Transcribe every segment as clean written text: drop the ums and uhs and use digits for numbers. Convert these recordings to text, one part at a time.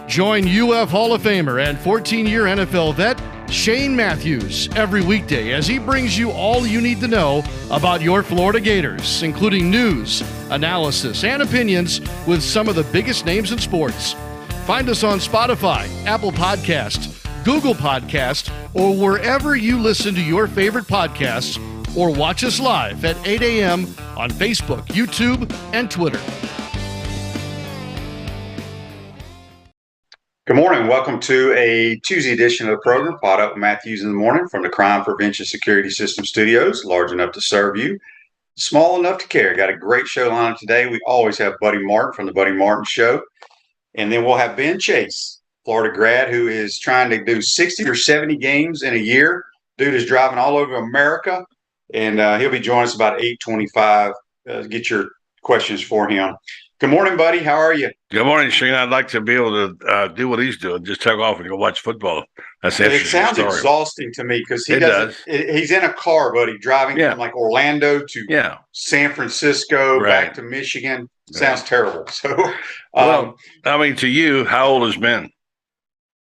Join UF Hall of Famer and 14-year NFL vet Shane Matthews every weekday as he brings you all you need to know about your Florida Gators, including news, analysis, and opinions with some of the biggest names in sports. Find us on Spotify, Apple Podcast, Google Podcast, or wherever you listen to your favorite podcasts, or watch us live at 8 a.m. on Facebook, YouTube, and Twitter. Good morning. Welcome to a Tuesday edition of the program, Pot Up with Matthews in the Morning from the Crime Prevention Security System Studios, large enough to serve you, small enough to carry. Got a great show lineup today. We always have Buddy Martin from the Buddy Martin Show. And then we'll have Ben Chase, Florida grad, who is trying to do 60 or 70 games in a year. Dude is driving all over America, and he'll be joining us about 8:25. Get your questions for him. Good morning, buddy. How are you? Good morning, Shane. I'd like to be able to do what he's doing. Just take off and go watch football. That's an It sounds story. exhausting to me because he does. He's in a car, buddy, driving from like Orlando to San Francisco, back to Michigan. Sounds terrible. So, well, I mean, to you, how old is Ben?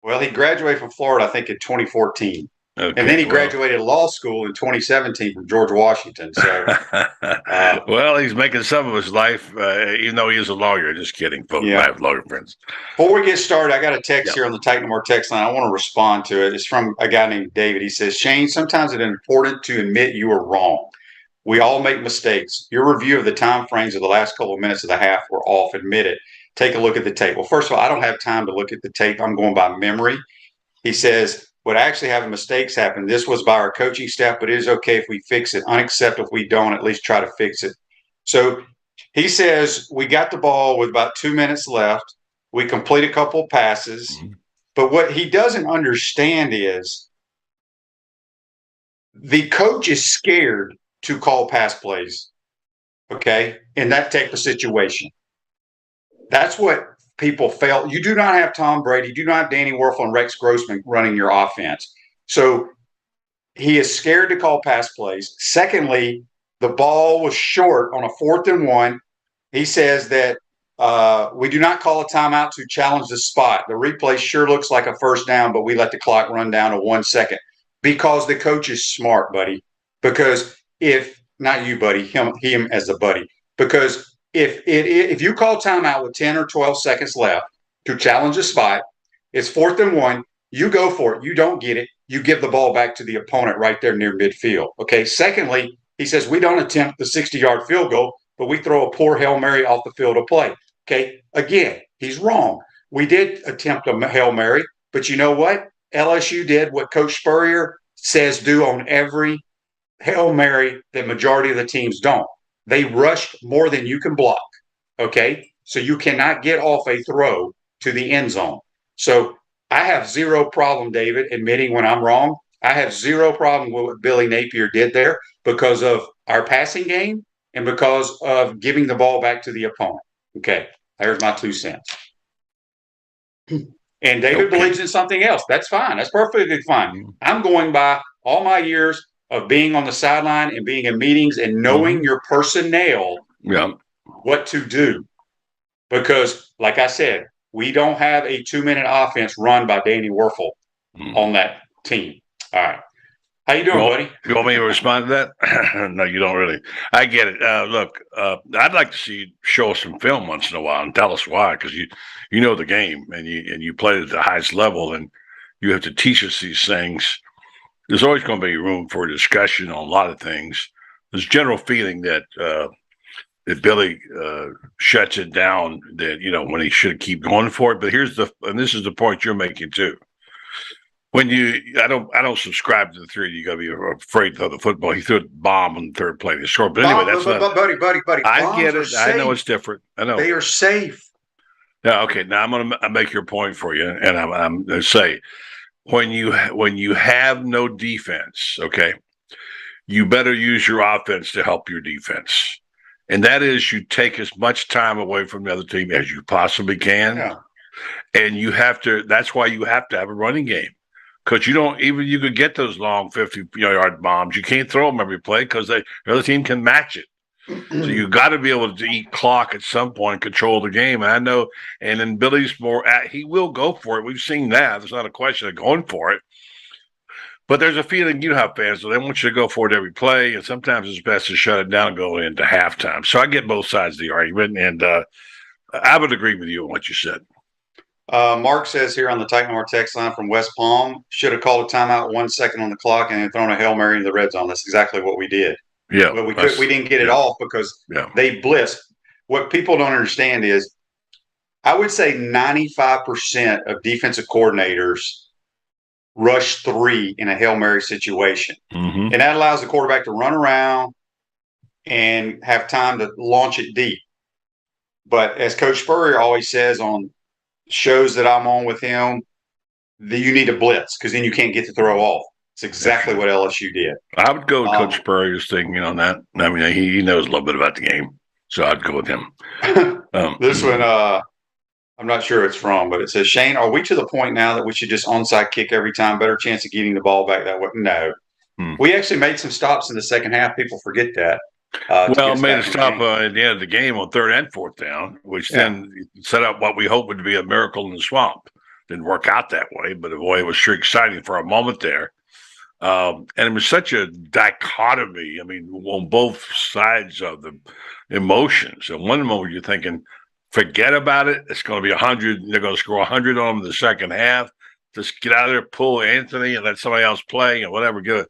Well, he graduated from Florida, I think, in 2014. Okay, and then he graduated law school in 2017 from George Washington. So, well, he's making some of his life, even though he is a lawyer. Just kidding, folks. I have lawyer friends. Before we get started, I got a text here on the Titan More text line. I want to respond to it. It's from a guy named David. He says, Shane, sometimes it's important to admit you are wrong. We all make mistakes. Your review of the time frames of the last couple of minutes of the half were off. Admit it. Take a look at the tape. Well, first of all, I don't have time to look at the tape. I'm going by memory. He says, what actually having mistakes happen, this was by our coaching staff, but it is okay if we fix it. Unacceptable if we don't, at least try to fix it. So he says we got the ball with about 2 minutes left. We complete a couple of passes. But what he doesn't understand is the coach is scared to call pass plays, okay, in that type of situation. That's what people felt. You do not have Tom Brady. You do not have Danny Werfel and Rex Grossman running your offense. So he is scared to call pass plays. Secondly, the ball was short on a 4th and 1. He says that we do not call a timeout to challenge the spot. The replay sure looks like a first down, but we let the clock run down to 1 second because the coach is smart, buddy. Because if not you, buddy, him as a buddy, because if you call timeout with 10 or 12 seconds left to challenge a spot, it's 4th and 1, you go for it. You don't get it. You give the ball back to the opponent right there near midfield. Okay. Secondly, he says we don't attempt the 60-yard field goal, but we throw a poor Hail Mary off the field of play. Okay. Again, he's wrong. We did attempt a Hail Mary, but you know what? LSU did what Coach Spurrier says do on every Hail Mary that majority of the teams don't. They rushed more than you can block, okay? So you cannot get off a throw to the end zone. So I have zero problem, David, admitting when I'm wrong. I have zero problem with what Billy Napier did there because of our passing game and because of giving the ball back to the opponent. Okay, there's my 2 cents. And David believes in something else. That's fine. That's perfectly fine. I'm going by all my years of being on the sideline and being in meetings and knowing your personnel, what to do. Because, like I said, we don't have a 2-minute offense run by Danny Werfel on that team. All right. How you doing, buddy? You want me to respond to that? No, you don't really. I get it. Look, I'd like to see you show us some film once in a while and tell us why, because you know the game and you played at the highest level and you have to teach us these things. There's always going to be room for discussion on a lot of things. There's general feeling that Billy shuts it down, that, when he should keep going for it. But and this is the point you're making too. When I don't subscribe to the theory you got to be afraid to throw the football. He threw a bomb on the third play. They scored. But anyway, that's buddy. I get it. I know it's different. I know they are safe. Yeah. Okay. Now I'm going to make your point for you, and I'm going to say, when you have no defense, okay, you better use your offense to help your defense. And that is you take as much time away from the other team as you possibly can. Yeah. And that's why you have to have a running game. Because you could get those long 50-yard bombs. You can't throw them every play because the other team can match it. So you got to be able to eat clock at some point, control the game. And I know, and then Billy's he will go for it. We've seen that. There's not a question of going for it. But there's a feeling, you know how fans do. They want you to go for it every play, and sometimes it's best to shut it down and go into halftime. So I get both sides of the argument, and I would agree with you on what you said. Mark says here on the Titan More text line from West Palm, should have called a timeout 1 second on the clock and then thrown a Hail Mary into the red zone. That's exactly what we did. Yeah. But we didn't get it off because they blitzed. What people don't understand is I would say 95% of defensive coordinators rush 3 in a Hail Mary situation. Mm-hmm. And that allows the quarterback to run around and have time to launch it deep. But as Coach Spurrier always says on shows that I'm on with him, you need to blitz because then you can't get the throw off. It's exactly what LSU did. I would go with Coach Spurrier's thinking on that. I mean, he knows a little bit about the game, so I'd go with him. This one, I'm not sure it's from, but it says, Shane, are we to the point now that we should just onside kick every time? Better chance of getting the ball back that way? No. We actually made some stops in the second half. People forget that. Made a stop at the end of the game on 3rd and 4th down, which then set up what we hoped would be a miracle in the swamp. Didn't work out that way, but boy, it was sure exciting for a moment there. And it was such a dichotomy. I mean, on both sides of the emotions. At one moment, you're thinking, forget about it. It's going to be 100. They're going to score 100 on them in the second half. Just get out of there, pull Anthony, and let somebody else play, and whatever. Good.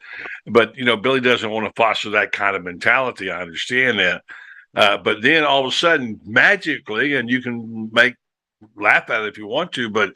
But, Billy doesn't want to foster that kind of mentality. I understand that. But then all of a sudden, magically, and you can laugh at it if you want to, but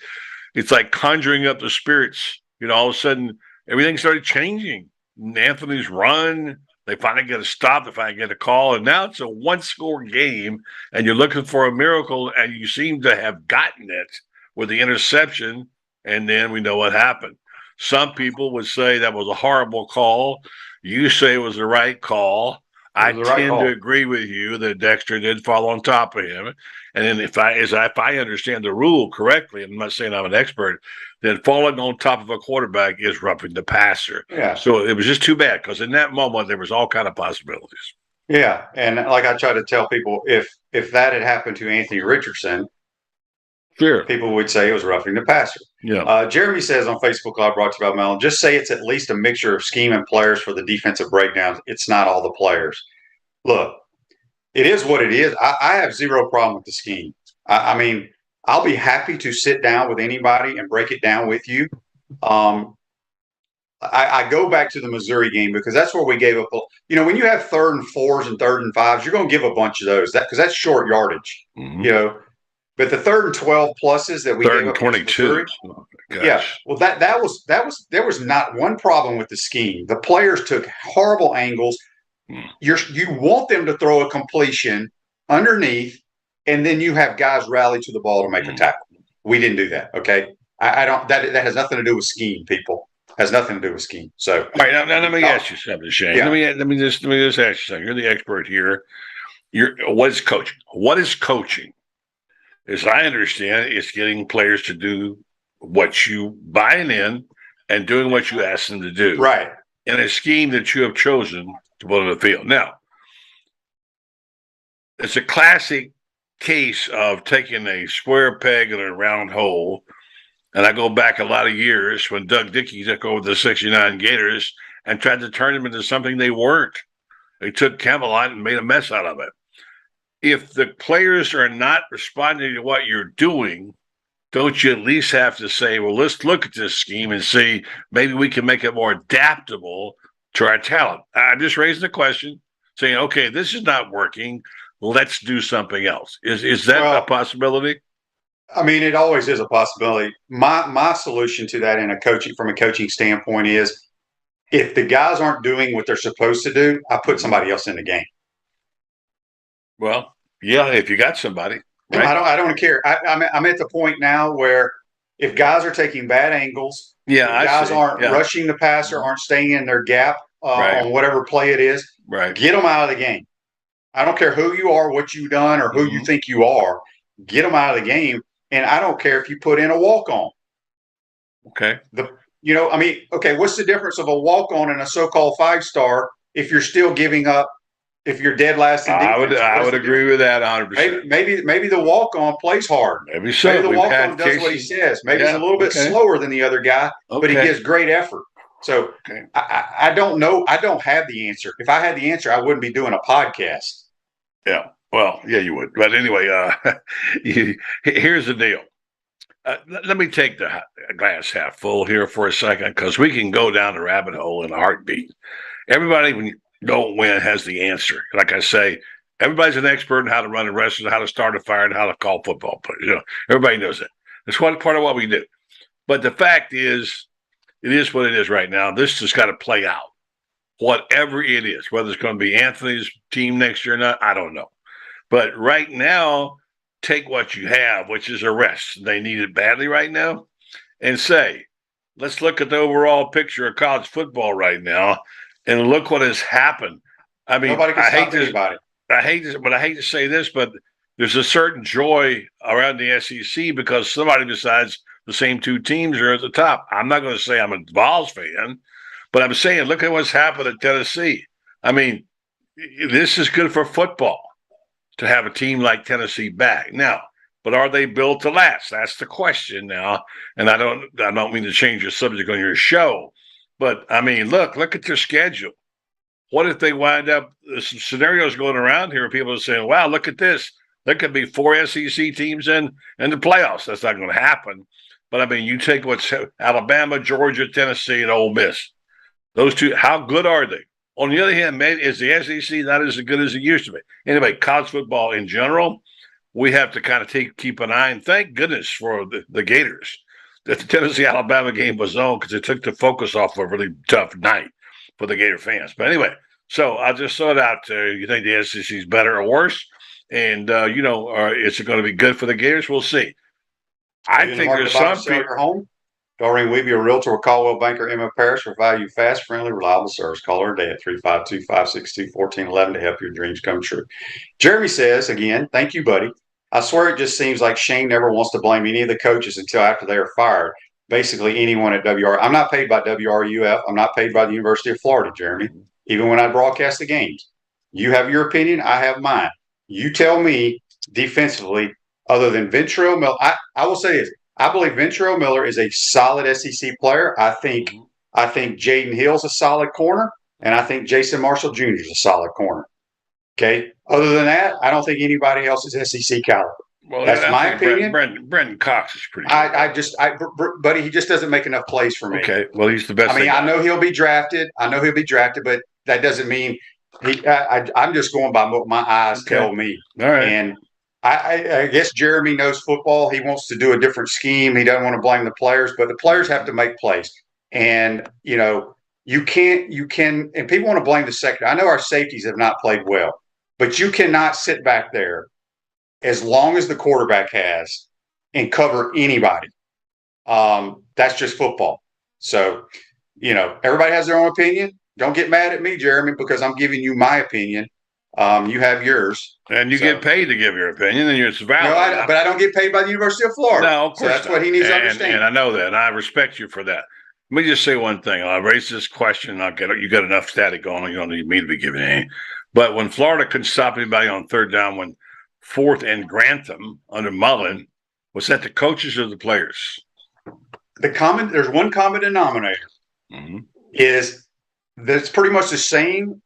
it's like conjuring up the spirits. All of a sudden, everything started changing. Anthony's run, they finally get a stop, they finally get a call, and now it's a 1-score game, and you're looking for a miracle, and you seem to have gotten it with the interception, and then we know what happened. Some people would say that was a horrible call. You say it was the right call. I tend to agree with you that Dexter did fall on top of him. And then if I understand the rule correctly, I'm not saying I'm an expert, then falling on top of a quarterback is roughing the passer. Yeah. So it was just too bad because in that moment there was all kind of possibilities. Yeah, and like I try to tell people, if that had happened to Anthony Richardson, sure, people would say it was roughing the passer. Yeah. Jeremy says on Facebook Live, brought to you by Mellon, just say it's at least a mixture of scheme and players for the defensive breakdowns. It's not all the players. Look, it is what it is. I have zero problem with the scheme. I mean, I'll be happy to sit down with anybody and break it down with you. I go back to the Missouri game because that's where we gave up. When you have 3rd and 4s and 3rd and 5s, you're going to give a bunch of those because that's short yardage. Mm-hmm. But the 3rd and 12 pluses that we gave up 22. Well, there was not one problem with the scheme. The players took horrible angles. You want them to throw a completion underneath, and then you have guys rally to the ball to make a tackle. We didn't do that. Okay, I don't. That has nothing to do with scheme, people. Has nothing to do with scheme. So, all right, now let me ask you something, Shane. Yeah. Let me just ask you something. You're the expert here. What is coaching? What is coaching? As I understand it, it's getting players to do what you buying in and doing what you ask them to do. Right. In a scheme that you have chosen to put on the field. Now, it's a classic case of taking a square peg in a round hole. And I go back a lot of years when Doug Dickey took over the 69 Gators and tried to turn them into something they weren't. They took Camelot and made a mess out of it. If the players are not responding to what you're doing, don't you at least have to say, well, let's look at this scheme and see maybe we can make it more adaptable to our talent. I'm just raising the question, saying, okay, this is not working. Let's do something else. Is that a possibility? I mean, it always is a possibility. My solution to that from a coaching standpoint is if the guys aren't doing what they're supposed to do, I put somebody else in the game. Well, yeah, if you got somebody. Right? I don't care. I'm at the point now where if guys are taking bad angles, guys aren't rushing the passer, aren't staying in their gap on whatever play it is, get them out of the game. I don't care who you are, what you've done, or who you think you are. Get them out of the game. And I don't care if you put in a walk-on. Okay. What's the difference of a walk-on and a so-called 5-star if you're still giving up if you're dead last in defense. I would agree with that 100%. Maybe the walk-on plays hard. Maybe so. Maybe the walk-on does what he says. Maybe he's a little bit slower than the other guy, but he gives great effort. So I don't know. I don't have the answer. If I had the answer, I wouldn't be doing a podcast. Yeah. Well, yeah, you would. But anyway, here's the deal. Let me take the glass half full here for a second, because we can go down the rabbit hole in a heartbeat. Everybody, when you don't win, has the answer. Like I say, everybody's an expert in how to run a restaurant, how to start a fire, and how to call football players. Everybody knows that. It's one part of what we do. But the fact is, it is what it is right now. This has got to play out. Whatever it is, whether it's going to be Anthony's team next year or not, I don't know. But right now, take what you have, which is a rest. They need it badly right now, and say, let's look at the overall picture of college football right now, and look what has happened. I mean, nobody can stop anybody. I hate to say this, but there's a certain joy around the SEC because somebody besides the same two teams are at the top. I'm not going to say I'm a Vols fan, but I'm saying, look at what's happened at Tennessee. I mean, this is good for football to have a team like Tennessee back now. But are they built to last? That's the question now. And I don't mean to change your subject on your show, but I mean, look at their schedule. What if they wind up? There's some scenarios going around here. People are saying, "Wow, look at this. There could be 4 SEC teams in the playoffs." That's not going to happen. But I mean, you take what's Alabama, Georgia, Tennessee, and Ole Miss. Those two, how good are they? On the other hand, maybe is the SEC not as good as it used to be? Anyway, college football in general, we have to kind of keep an eye. And thank goodness for the Gators that the Tennessee-Alabama game was on, because it took the focus off a really tough night for the Gator fans. But anyway, so I'll just throw it out there. You think the SEC is better or worse? And, is it going to be good for the Gators? We'll see. I think there's some people. Doreen Weeby, a realtor with Caldwell Banker, Emma Parrish, for value fast, friendly, reliable service. Call her today at 352-562-1411 to help your dreams come true. Jeremy says, again, thank you, buddy. I swear it just seems like Shane never wants to blame any of the coaches until after they are fired. Basically, anyone at WR. I'm not paid by WRUF. I'm not paid by the University of Florida, Jeremy, even when I broadcast the games. You have your opinion. I have mine. You tell me defensively, other than Ventrell Miller, I will say this. I believe Ventrell Miller is a solid SEC player. I think Jaden Hill's a solid corner, and I think Jason Marshall Jr. is a solid corner. Okay. Other than that, I don't think anybody else is SEC caliber. Well, that's my opinion. Brendan Cox is pretty good. Buddy, he just doesn't make enough plays for me. Okay. Well, he's the best. I mean, I know he'll be drafted, but that doesn't mean I'm just going by what my eyes tell me. All right. And I guess Jeremy knows football. He wants to do a different scheme. He doesn't want to blame the players, but the players have to make plays. And, you can, and people want to blame the secondary. I know our safeties have not played well, but you cannot sit back there as long as the quarterback has and cover anybody. That's just football. So, everybody has their own opinion. Don't get mad at me, Jeremy, because I'm giving you my opinion. You have yours. And you get paid to give your opinion, and it's valid. No, but I don't get paid by the University of Florida. No, of course that's what he needs to understand. And I know that, and I respect you for that. Let me just say one thing. I'll raise this question. You got enough static going. You don't need me to be giving any. But when Florida couldn't stop anybody on third down, when 4th and Grantham under Mullen, was that the coaches or the players? There's one common denominator. Is that's pretty much the same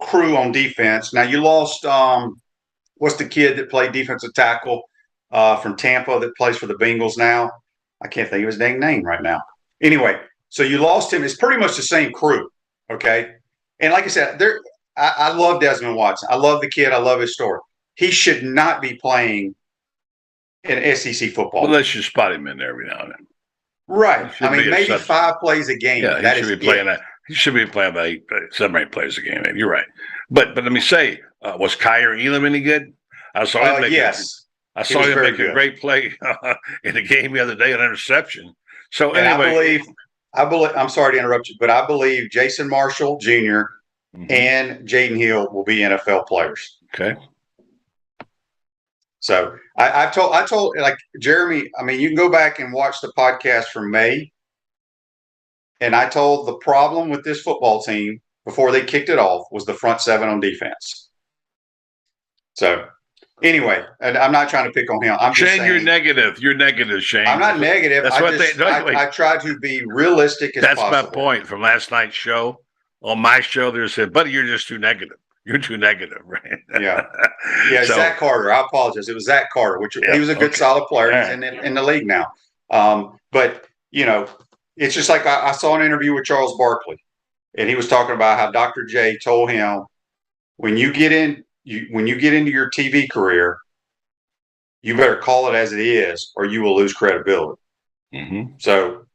crew on defense. Now you lost what's the kid that played defensive tackle from Tampa that plays for the Bengals now? I can't think of his dang name right now. Anyway, so you lost him. It's pretty much the same crew, okay? And like I said, I love Desmond Watson. I love the kid. I love his story. He should not be playing in SEC football. Well, let's just spot him in there every now and then. Right. I mean, maybe 5 plays a game. Yeah, he should be playing that. He should be playing about 7 or 8 plays a game. You're right. But let me say, was Kyer Elam any good? I saw him make a great play in the game the other day, an interception. So anyway, I believe. I'm sorry to interrupt you, but I believe Jason Marshall Jr. And Jaden Hill will be NFL players. Okay. So I told like Jeremy. I mean, you can go back and watch the podcast from May. And I told the problem with this football team before they kicked it off was the front 7 on defense. So anyway, and I'm not trying to pick on him. I'm just Shane, saying, you're negative. You're negative, Shane. I'm not negative. That's what they. I try to be realistic as That's possible. my point from last night's show. On my show, they said, "Buddy, you're just too negative. You're too negative, right?" Yeah. Yeah, So, Zach Carter. I apologize. It was Zach Carter, which he was a good, solid player. All He's in the league now. But it's just like I saw an interview with Charles Barkley, and he was talking about how Dr. J told him when you get into your TV career, you better call it as it is, or you will lose credibility. Mm-hmm. So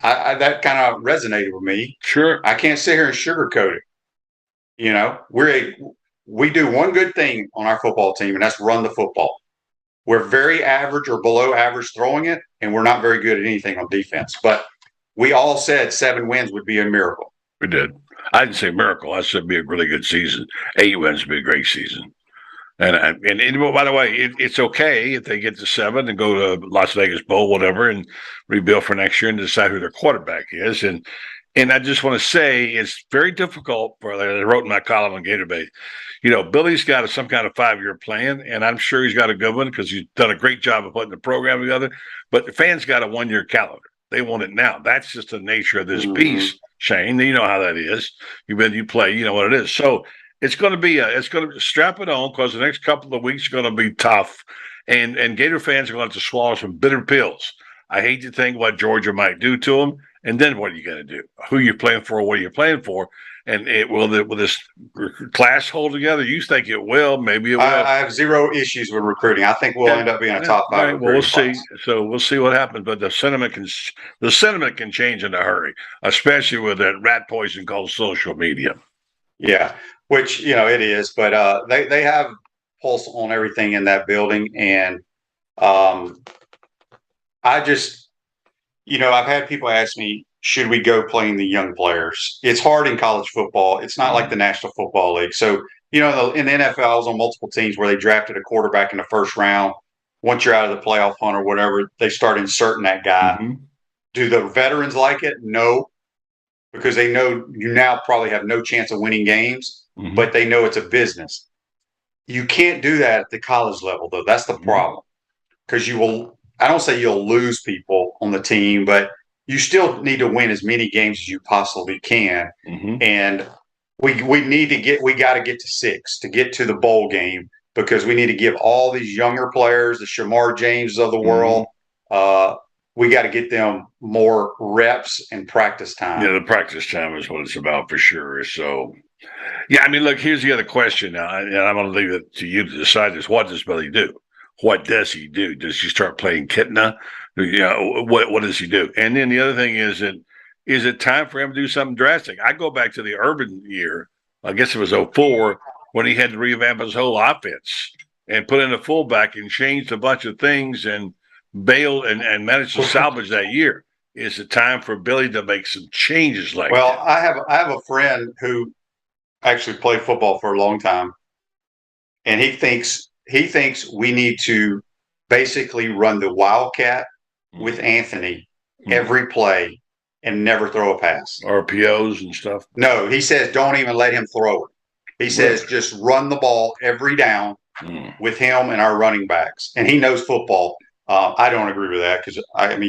that kind of resonated with me. Sure, I can't sit here and sugarcoat it. We do one good thing on our football team, and that's run the football. We're very average or below average throwing it, and we're not very good at anything on defense. But we all said 7 wins would be a miracle. we did. I didn't say miracle. I said it'd be a really good season. 8 wins would be a great season. And by the way, it's okay if they get to 7 and go to Las Vegas Bowl, whatever, and rebuild for next year and decide who their quarterback is. And I just want to say it's very difficult for, like I wrote in my column on Gator Bait, Billy's got some kind of 5-year plan, and I'm sure he's got a good one because he's done a great job of putting the program together. But the fans got a 1-year calendar. They want it now. That's just the nature of this piece, Shane. You know how that is. You play, you know what it is. So it's going to be strap it on because the next couple of weeks are going to be tough, and Gator fans are going to have to swallow some bitter pills. I hate to think what Georgia might do to them, and then what are you going to do? Who you're playing for? What are you playing for? And will this class hold together? You think it will? Maybe it will. I have 0 issues with recruiting. I think we'll end up being a top 5. Right, well, we'll see. So we'll see what happens. But the sentiment can change in a hurry, especially with that rat poison called social media. Yeah, which it is. But they have pulse on everything in that building, and I just I've had people ask me, should we go playing the young players? It's hard in college football. It's not like the National Football League. So, in the NFL, I was on multiple teams where they drafted a quarterback in the first round. Once you're out of the playoff hunt or whatever, they start inserting that guy. Mm-hmm. Do the veterans like it? No, because they know you now probably have no chance of winning games, but they know it's a business. You can't do that at the college level, though. That's the problem. Because I don't say you'll lose people on the team, but you still need to win as many games as you possibly can. Mm-hmm. And we got to get to 6 to get to the bowl game, because we need to give all these younger players, the Shamar James of the world, we got to get them more reps and practice time. Yeah, the practice time is what it's about for sure. So, yeah, I mean, look, here's the other question now, and I'm going to leave it to you to decide this. What does Billy do? What does he do? Does he start playing Kitna? What does he do? And then the other thing is it time for him to do something drastic? I go back to the Urban year. I guess it was 2004 when he had to revamp his whole offense and put in a fullback and changed a bunch of things and bailed and managed to salvage that year. Is it time for Billy to make some changes like that? Well, I have a friend who actually played football for a long time, and he thinks we need to basically run the Wildcat with Anthony every play and never throw a pass. RPOs and stuff. No, he says don't even let him throw it. He says just run the ball every down with him and our running backs. And he knows football. I don't agree with that because you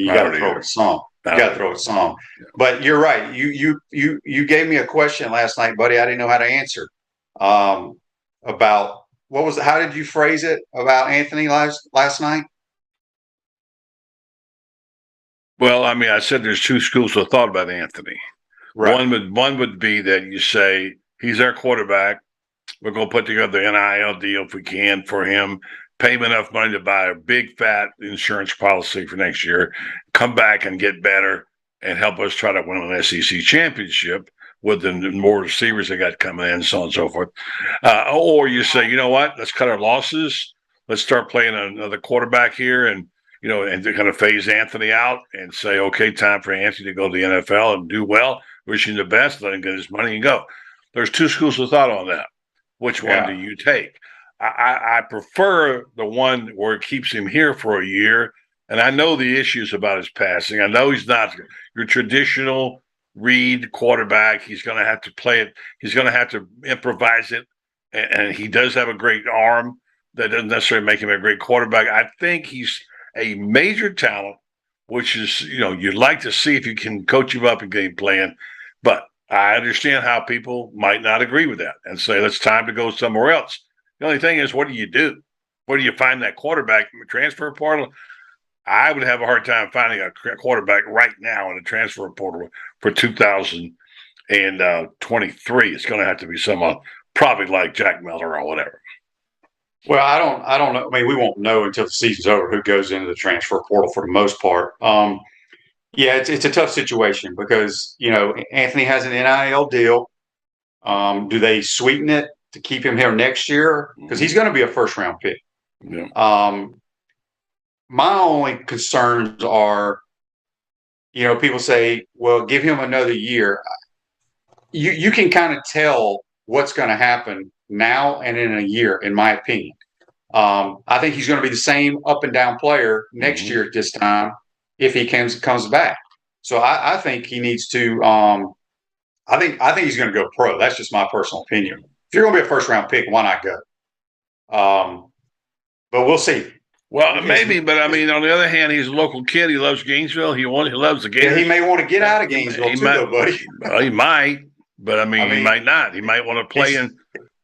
got to throw it some. You got to throw it some. Yeah. But you're right. You gave me a question last night, buddy. I didn't know how to answer. About how did you phrase it about Anthony last night? Well, I mean, I said there's 2 schools of thought about Anthony. Right. One would be that you say he's our quarterback. We're going to put together an NIL deal if we can for him, pay him enough money to buy a big fat insurance policy for next year, come back and get better and help us try to win an SEC championship with the more receivers they got coming in, so on and so forth. Or you say, you know what, let's cut our losses. Let's start playing another quarterback here and to kind of phase Anthony out and say, okay, time for Anthony to go to the NFL and do well. Wish him the best, let him get his money and go. There's 2 schools of thought on that. Which one do you take? I prefer the one where it keeps him here for a year. And I know the issues about his passing. I know he's not your traditional read quarterback. He's going to have to play it. He's going to have to improvise it. And he does have a great arm. that doesn't necessarily make him a great quarterback. I think he's a major talent, which is, you'd like to see if you can coach him up and game plan. But I understand how people might not agree with that and say, it's time to go somewhere else. The only thing is, what do you do? Where do you find that quarterback from a transfer portal? I would have a hard time finding a quarterback right now in the transfer portal for 2023. It's going to have to be someone probably like Jack Miller or whatever. Well, I don't know. I mean, we won't know until the season's over who goes into the transfer portal for the most part. Yeah, it's a tough situation because, Anthony has an NIL deal. Do they sweeten it to keep him here next year? Because he's going to be a first round pick. Yeah. My only concerns are, people say, well, give him another year. You can kind of tell what's going to happen now and in a year, in my opinion. I think he's going to be the same up and down player next year at this time if he comes back. So I think he needs to. I think he's going to go pro. That's just my personal opinion. If you're going to be a first round pick, why not go? But we'll see. Well, maybe, but I mean, on the other hand, he's a local kid. He loves Gainesville. He loves the Gators. Yeah, he may want to get out of Gainesville too, though, buddy. Well, he might, but I mean, he might not. He might want to play in.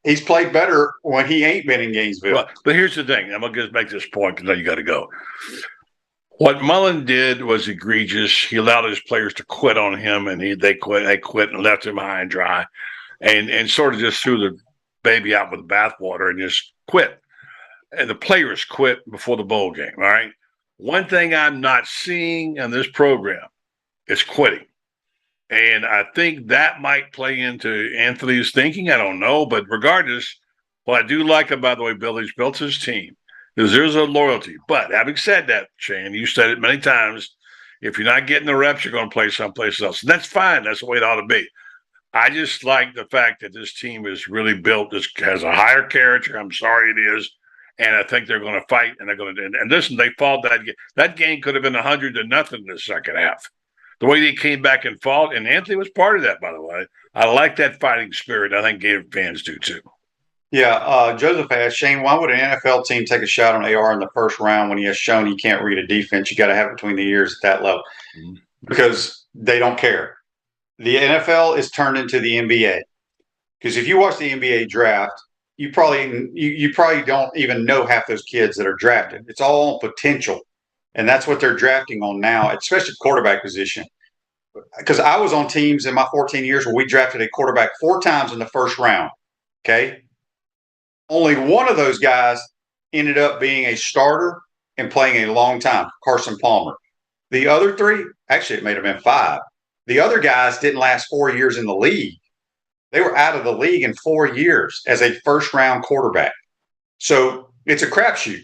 He's played better when he ain't been in Gainesville. Well, but here's the thing. I'm going to just make this point because now you got to go. What Mullen did was egregious. He allowed his players to quit on him, and they quit and left him high and dry, and sort of just threw the baby out with the bathwater and just quit. And the players quit before the bowl game. All right. One thing I'm not seeing in this program is quitting. And I think that might play into Anthony's thinking. I don't know. But regardless, what I do like about the way Billy's built his team is there's a loyalty. But having said that, Shane, you said it many times, if you're not getting the reps, you're going to play someplace else. And that's fine. That's the way it ought to be. I just like the fact that this team is really built. This has a higher character. I'm sorry it is. And I think they're going to fight, and they're going to. And listen, they fought that game. That game could have been 100-0 in the second half. The way they came back and fought, and Anthony was part of that, by the way. I like that fighting spirit. I think Gator fans do too. Yeah, Joseph asked, Shane, why would an NFL team take a shot on AR in the first round when he has shown he can't read a defense? You got to have it between the ears at that level because they don't care. The NFL is turned into the NBA because if you watch the NBA draft, you probably don't even know half those kids that are drafted. It's all on potential, and that's what they're drafting on now, especially quarterback position. Because I was on teams in my 14 years where we drafted a quarterback 4 times in the first round. Okay, only one of those guys ended up being a starter and playing a long time, Carson Palmer. The other 3, actually, it may have been 5. The other guys didn't last 4 years in the league. They were out of the league in 4 years as a first-round quarterback. So it's a crapshoot.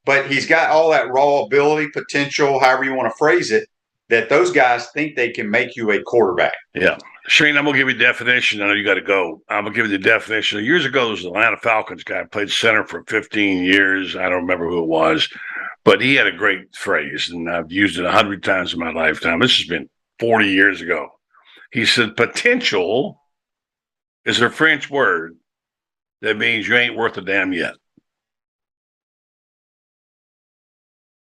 But he's got all that raw ability, potential, however you want to phrase it, that those guys think they can make you a quarterback. Yeah. Shane, I'm going to give you a definition. I know you got to go. I'm going to give you the definition. Years ago, there was the Atlanta Falcons guy, played center for 15 years. I don't remember who it was. But he had a great phrase, and I've used it 100 times in my lifetime. This has been 40 years ago. He said, potential is a French word that means you ain't worth a damn yet.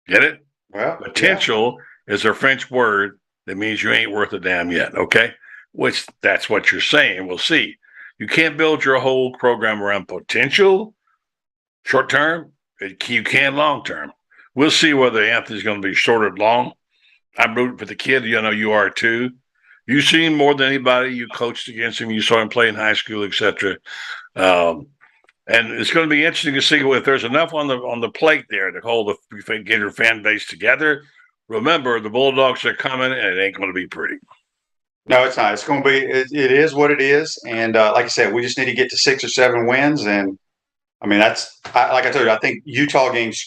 Get it? Well, potential is a French word that means you ain't worth a damn yet. Okay? Which that's what you're saying. We'll see. You can't build your whole program around potential short term. You can long term. We'll see whether Anthony's going to be short or long. I'm rooting for the kid. You know, you are too. You've seen more than anybody. You coached against him. You saw him play in high school, etc. And it's going to be interesting to see if there's enough on the plate there to hold the Gator fan base together. Remember, the Bulldogs are coming, and it ain't going to be pretty. No, it's not. It's going to be. It is what it is. And like I said, we just need to get to 6 or 7 wins. And I mean, like I told you, I think Utah games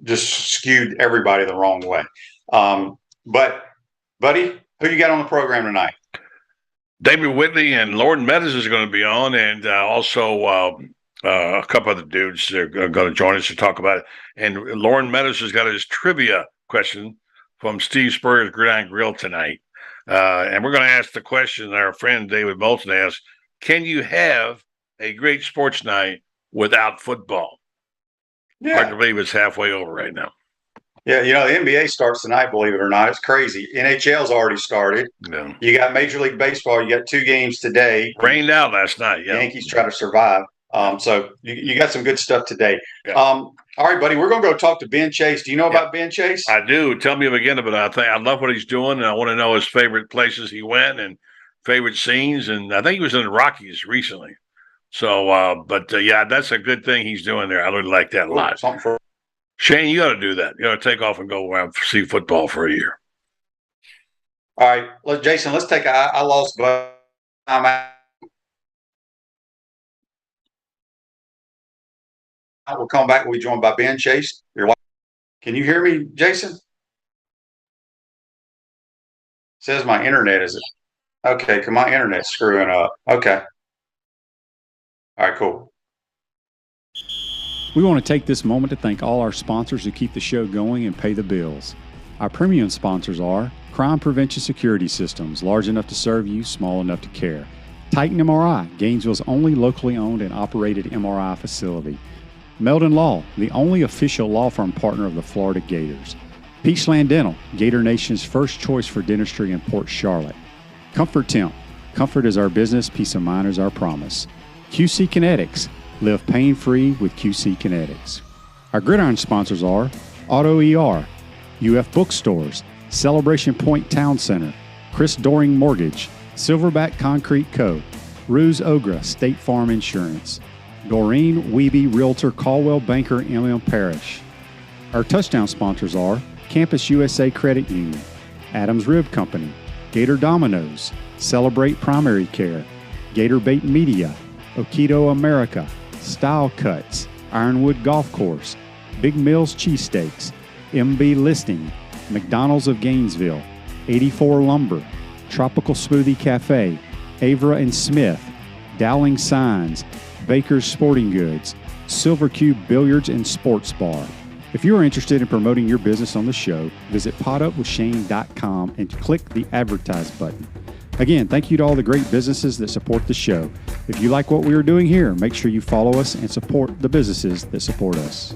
just skewed everybody the wrong way. But, buddy, who you got on the program tonight? David Whitley and Lauren Meadows is going to be on, and also a couple other dudes are going to join us to talk about it. And Lauren Meadows has got his trivia question from Steve Spurrier's Gridiron Grill tonight. And we're going to ask the question that our friend David Moulton asked, can you have a great sports night without football? Hard to Yeah. believe it's halfway over right now. Yeah. You know, the NBA starts tonight, believe it or not. It's crazy. NHL's already started. Yeah. You got Major League Baseball. You got 2 games today. Rained out last night. Yeah. Yankees try to survive. So you got some good stuff today. Yeah. All right, buddy. We're going to go talk to Ben Chase. Do you know about Ben Chase? I do. Tell me again about it. I love what he's doing, and I want to know his favorite places he went and favorite scenes. And I think he was in the Rockies recently. So, yeah, that's a good thing he's doing there. I really like that a lot. Something for Shane, you got to do that. You got to take off and go around see football for a year. All right, Jason. Let's take. I lost, but I'm out. We'll come back. We'll be joined by Ben Chase. Can you hear me, Jason? Says my internet is okay. Cause my internet's screwing up. Okay. All right. Cool. We want to take this moment to thank all our sponsors who keep the show going and pay the bills. Our premium sponsors are Crime Prevention Security Systems, large enough to serve you, small enough to care. Titan MRI, Gainesville's only locally owned and operated MRI facility. Meldon Law, the only official law firm partner of the Florida Gators. Peachland Dental, Gator Nation's first choice for dentistry in Port Charlotte. Comfort Temp, comfort is our business, peace of mind is our promise. QC Kinetics, live pain-free with QC Kinetics. Our Gridiron sponsors are Auto ER, UF Bookstores, Celebration Point Town Center, Chris Doring Mortgage, Silverback Concrete Co., Ruse Ogra State Farm Insurance, Doreen Wiebe Realtor Caldwell Banker MM Parish. Our touchdown sponsors are Campus USA Credit Union, Adams Rib Company, Gator Dominoes, Celebrate Primary Care, Gator Bait Media, Okido America, Style Cuts, Ironwood Golf Course, Big Mills Cheesesteaks, MB Listing, McDonald's of Gainesville, 84 Lumber, Tropical Smoothie Cafe, Avra and Smith, Dowling Signs, Baker's Sporting Goods, Silver Cube Billiards and Sports Bar. If you are interested in promoting your business on the show, visit potupwithshane.com and click the advertise button. Again, thank you to all the great businesses that support the show. If you like what we are doing here, make sure you follow us and support the businesses that support us.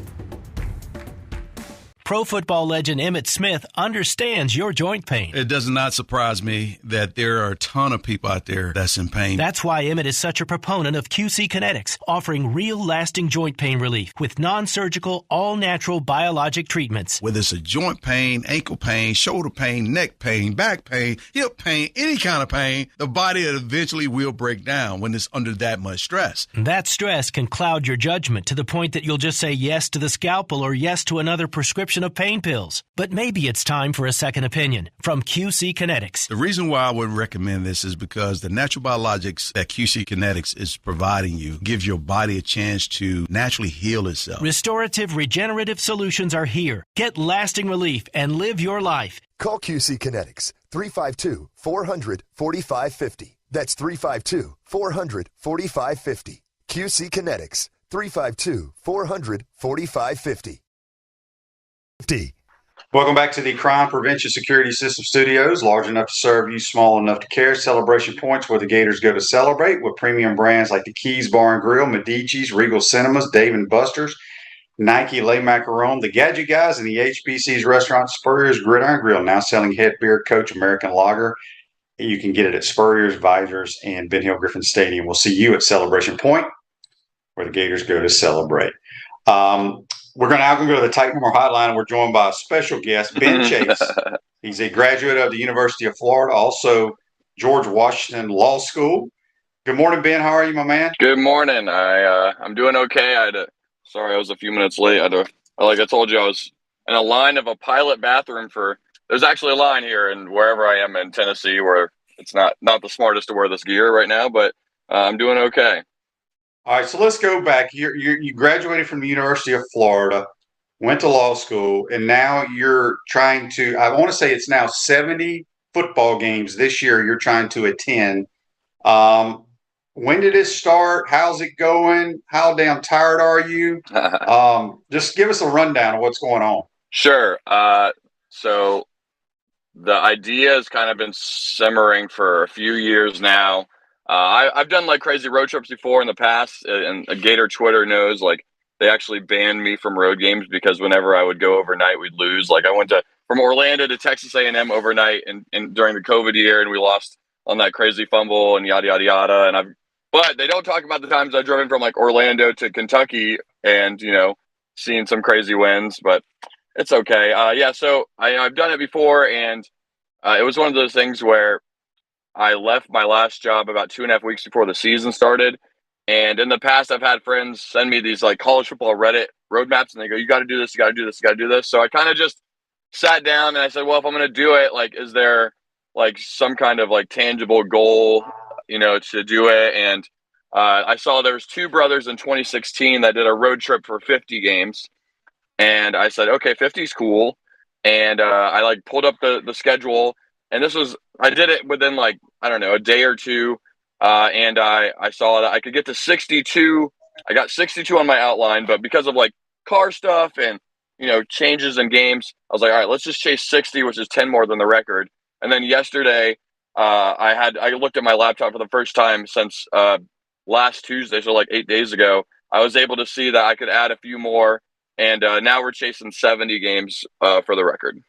Pro football legend Emmitt Smith understands your joint pain. It does not surprise me that there are a ton of people out there that's in pain. That's why Emmitt is such a proponent of QC Kinetics, offering real lasting joint pain relief with non-surgical, all-natural biologic treatments. Whether it's a joint pain, ankle pain, shoulder pain, neck pain, back pain, hip pain, any kind of pain, the body eventually will break down when it's under that much stress. That stress can cloud your judgment to the point that you'll just say yes to the scalpel or yes to another prescription of pain pills. But maybe it's time for a second opinion from QC Kinetics. The reason why I would recommend this is because the natural biologics that QC Kinetics is providing you gives your body a chance to naturally heal itself. Restorative, regenerative solutions are here. Get lasting relief and live your life. Call QC Kinetics 352-400-4550. That's 352-400-4550. QC Kinetics 352-400-4550. Welcome back to the Crime Prevention Security System Studios, large enough to serve you, small enough to care. Celebration Points, where the Gators go to celebrate, with premium brands like the Keys Bar and Grill, Medici's, Regal Cinemas, Dave & Buster's, Nike, Le Macaron, the Gadget Guys, and the HBC's restaurant, Spurrier's Gridiron Grill, now selling head beer, Coach American Lager. You can get it at Spurrier's, Visors, and Ben Hill Griffin Stadium. We'll see you at Celebration Point, where the Gators go to celebrate. We're now going to go to the Titan Number Hotline, and we're joined by a special guest, Ben Chase. He's a graduate of the University of Florida, also George Washington Law School. Good morning, Ben. How are you, my man? Good morning. I'm doing okay. Sorry, I was a few minutes late. Like I told you, I was in a line of a pilot bathroom there's actually a line here, and wherever I am in Tennessee, where it's not the smartest to wear this gear right now, but I'm doing okay. All right, so let's go back. You graduated from the University of Florida, went to law school, and now you're trying to, I want to say it's now 70 football games this year you're trying to attend. When did it start? How's it going? How damn tired are you? Just give us a rundown of what's going on. Sure. So the idea has kind of been simmering for a few years now. I've done like crazy road trips before in the past, and Gator Twitter knows like they actually banned me from road games because whenever I would go overnight, we'd lose. Like I went from Orlando to Texas A&M overnight and during the COVID year, and we lost on that crazy fumble and yada yada yada. But they don't talk about the times I drove in from like Orlando to Kentucky and seeing some crazy wins. But it's okay. Yeah, so I've done it before, and it was one of those things where I left my last job about 2.5 weeks before the season started. And in the past, I've had friends send me these like college football Reddit roadmaps, and they go, "You got to do this, you got to do this, you got to do this." So I kind of just sat down and I said, "Well, if I'm going to do it, like, is there like some kind of like tangible goal, to do it?" And I saw there was two brothers in 2016 that did a road trip for 50 games, and I said, "Okay, 50 is cool." And I like pulled up the schedule, and I did it within like I don't know a day or two. And I saw that I could get to 62. I got 62 on my outline, but because of like car stuff and, changes in games, I was like, all right, let's just chase 60, which is 10 more than the record. And then yesterday, I looked at my laptop for the first time since last Tuesday, so like 8 days ago. I was able to see that I could add a few more, and now we're chasing 70 games for the record.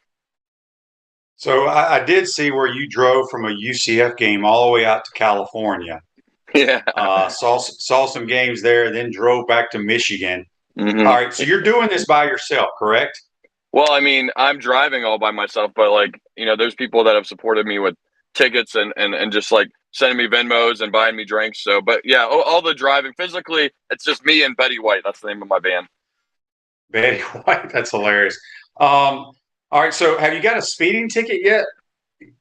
So I did see where you drove from a UCF game all the way out to California. Yeah. Saw some games there, then drove back to Michigan. Mm-hmm. All right, so you're doing this by yourself, correct? Well, I mean, I'm driving all by myself, but like, there's people that have supported me with tickets and just like sending me Venmos and buying me drinks. So, but yeah, all the driving physically, it's just me and Betty White. That's the name of my band. Betty White, that's hilarious. All right, so have you got a speeding ticket yet?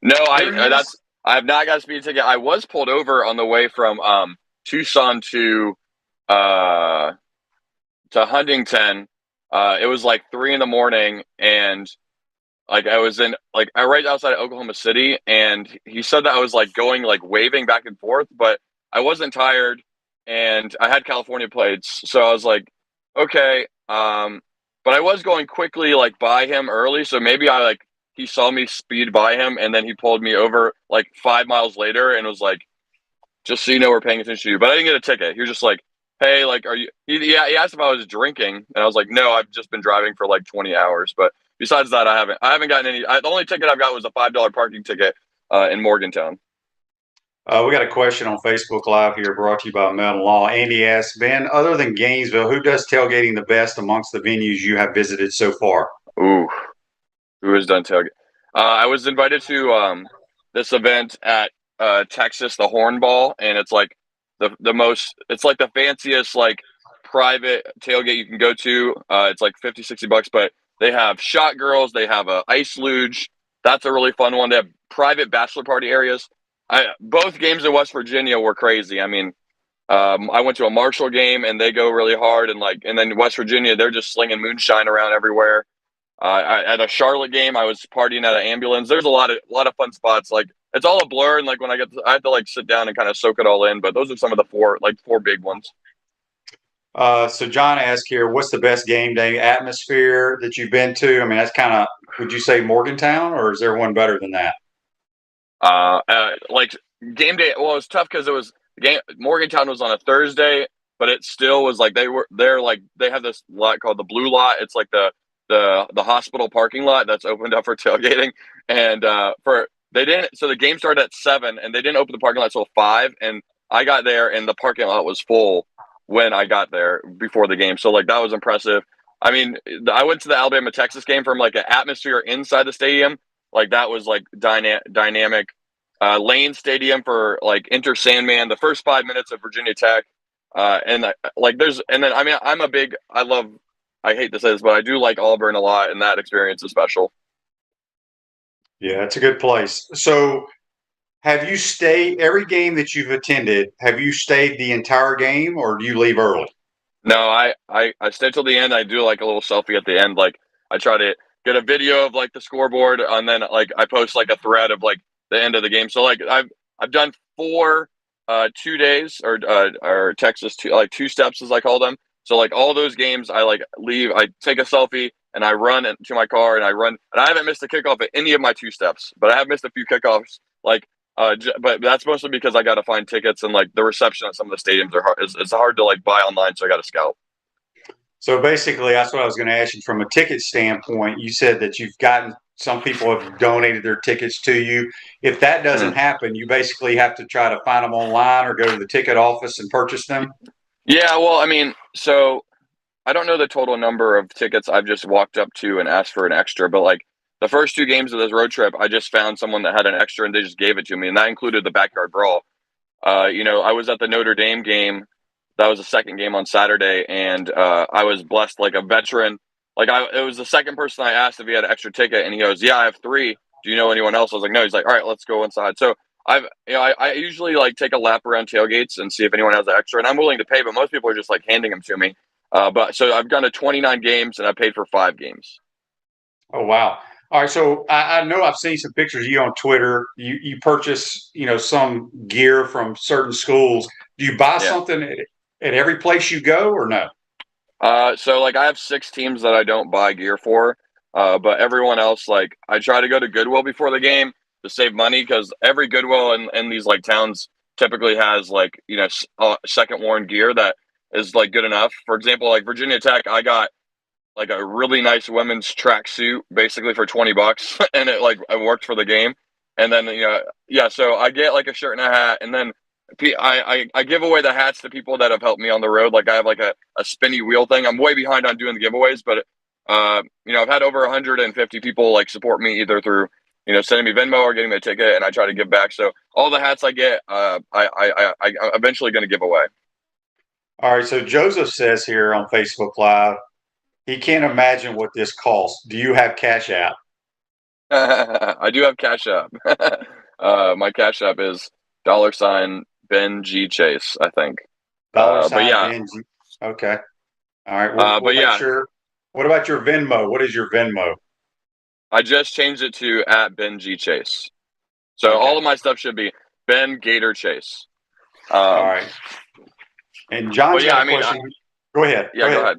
No, I have not got a speeding ticket. I was pulled over on the way from Tucson to Huntington. It was like 3 a.m, and like I was in like I right outside of Oklahoma City, and he said that I was like going like waving back and forth, but I wasn't tired, and I had California plates, so I was like, okay. But I was going quickly like by him early, so maybe he saw me speed by him, and then he pulled me over like 5 miles later and was like, "Just so you know, we're paying attention to you." But I didn't get a ticket. He was just like, "Hey, like, are you?" He asked if I was drinking, and I was like, "No, I've just been driving for like 20 hours." But besides that, I haven't gotten any. The only ticket I've got was a $5 parking ticket in Morgantown. We got a question on Facebook Live here brought to you by Melton Law. Andy asks, Ben, other than Gainesville, who does tailgating the best amongst the venues you have visited so far? Ooh, who has done tailgate? I was invited to this event at Texas, the Hornball, and it's like it's like the fanciest like private tailgate you can go to. It's like $50-$60, but they have shot girls, they have a ice luge. That's a really fun one. They have private bachelor party areas. Both games in West Virginia were crazy. I mean, I went to a Marshall game, and they go really hard, and then West Virginia, they're just slinging moonshine around everywhere. At a Charlotte game, I was partying at an ambulance. There's a lot of fun spots. Like it's all a blur, and like when I have to like sit down and kind of soak it all in. But those are some of the four big ones. So John asked here, what's the best game day atmosphere that you've been to? I mean, that's kind of, would you say Morgantown, or is there one better than that? Like game day. Well, it was tough because Morgantown was on a Thursday, but it still was like they have this lot called the Blue Lot. It's like the hospital parking lot that's opened up for tailgating, and so the game started at 7, and they didn't open the parking lot until 5, and I got there and the parking lot was full when I got there before the game. So like that was impressive. I mean, I went to the Alabama Texas game from like an atmosphere inside the stadium. Like that was like dynamic. Lane Stadium for like Enter Sandman, the first 5 minutes of Virginia Tech. I hate to say this, but I do like Auburn a lot, and that experience is special. Yeah, it's a good place. So have you stayed every game that you've attended? Have you stayed the entire game, or do you leave early? No, I stay till the end. I do like a little selfie at the end. Like I try to get a video of like the scoreboard, and then like I post like a thread of like the end of the game. So like I've done 4 2 days or Texas two steps as I call them. So like all those games, I like leave, I take a selfie, and I run to my car, and I run, and I haven't missed a kickoff at any of my 2 steps, but I have missed a few kickoffs. Like, but that's mostly because I got to find tickets, and like the reception at some of the stadiums are hard. It's hard to like buy online, so I got to scout. So basically, that's what I was going to ask you from a ticket standpoint. You said that you've gotten some people have donated their tickets to you. If that doesn't happen, you basically have to try to find them online or go to the ticket office and purchase them. Yeah, well, I mean, so I don't know the total number of tickets I've just walked up to and asked for an extra, but like the first 2 games of this road trip, I just found someone that had an extra and they just gave it to me, and that included the backyard brawl. I was at the Notre Dame game. That was the second game on Saturday, and I was blessed like a veteran. It was the second person I asked if he had an extra ticket, and he goes, "Yeah, I have 3. Do you know anyone else?" I was like, "No." He's like, "All right, let's go inside." So I usually like take a lap around tailgates and see if anyone has an extra, and I'm willing to pay, but most people are just like handing them to me. But so I've gone to 29 games, and I paid for 5 games. Oh, wow. All right. So I know I've seen some pictures of you on Twitter. You purchase, some gear from certain schools. Do you buy Yeah. something at every place you go or no? So like I have 6 teams that I don't buy gear for, but everyone else, like I try to go to Goodwill before the game to save money, because every Goodwill in these like towns typically has like second worn gear that is like good enough. For example, like Virginia Tech, I got like a really nice women's track suit basically for $20 and it worked for the game. And then so I get like a shirt and a hat, and then I give away the hats to people that have helped me on the road. Like I have like a spinny wheel thing. I'm way behind on doing the giveaways, but I've had over 150 people like support me either through sending me Venmo or getting me a ticket, and I try to give back. So all the hats I get, I'm eventually going to give away. All right. So Joseph says here on Facebook Live, he can't imagine what this costs. Do you have Cash App? I do have Cash App. My Cash App is $Ben G Chase, I think. But yeah. Ben G. Okay. All right. We'll make sure. What about your Venmo? What is your Venmo? I just changed it to @Ben G Chase. So Okay. all of my stuff should be Ben Gator Chase. All right. And John's got a question. Go ahead. Yeah, go ahead.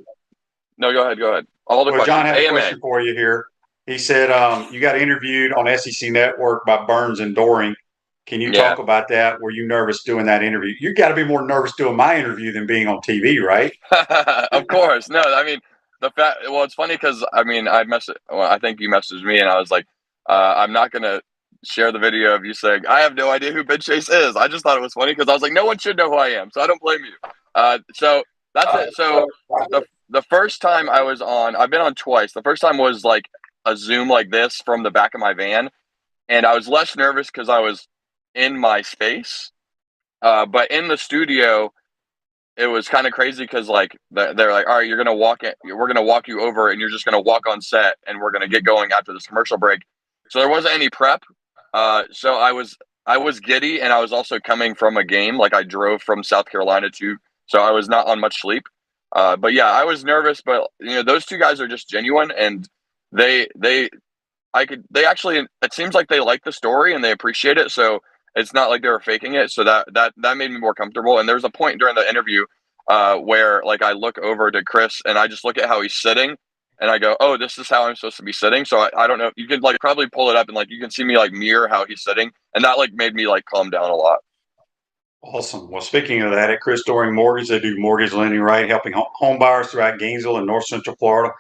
No, go ahead. All the questions. John had a question for you here. He said you got interviewed on SEC Network by Burns and Doring. Can you talk about that? Were you nervous doing that interview? You got to be more nervous doing my interview than being on TV, right? Of course. No, I mean, it's funny because I think you messaged me and I was like, I'm not going to share the video of you saying, I have no idea who Ben Chase is. I just thought it was funny because I was like, no one should know who I am. So I don't blame you. So that's it. So the first time I was on, I've been on twice. The first time was like a Zoom like this from the back of my van. And I was less nervous because I was in my space. But in the studio, it was kind of crazy because like they're like, all right, we're gonna walk you over, and you're just gonna walk on set, and we're gonna get going after this commercial break. So there wasn't any prep. So I was giddy, and I was also coming from a game. Like I drove from South Carolina so I was not on much sleep. But yeah, I was nervous. But those 2 guys are just genuine, and they actually, it seems like they like the story and they appreciate it. So it's not like they were faking it. So that made me more comfortable. And there's a point during the interview where like I look over to Chris and I just look at how he's sitting and I go, oh, this is how I'm supposed to be sitting. So I don't know. You can like probably pull it up and like you can see me like mirror how he's sitting. And that like made me like calm down a lot. Awesome. Well, speaking of that, at Chris Doring Mortgage, they do mortgage lending, right? Helping home buyers throughout Gainesville and North Central Florida.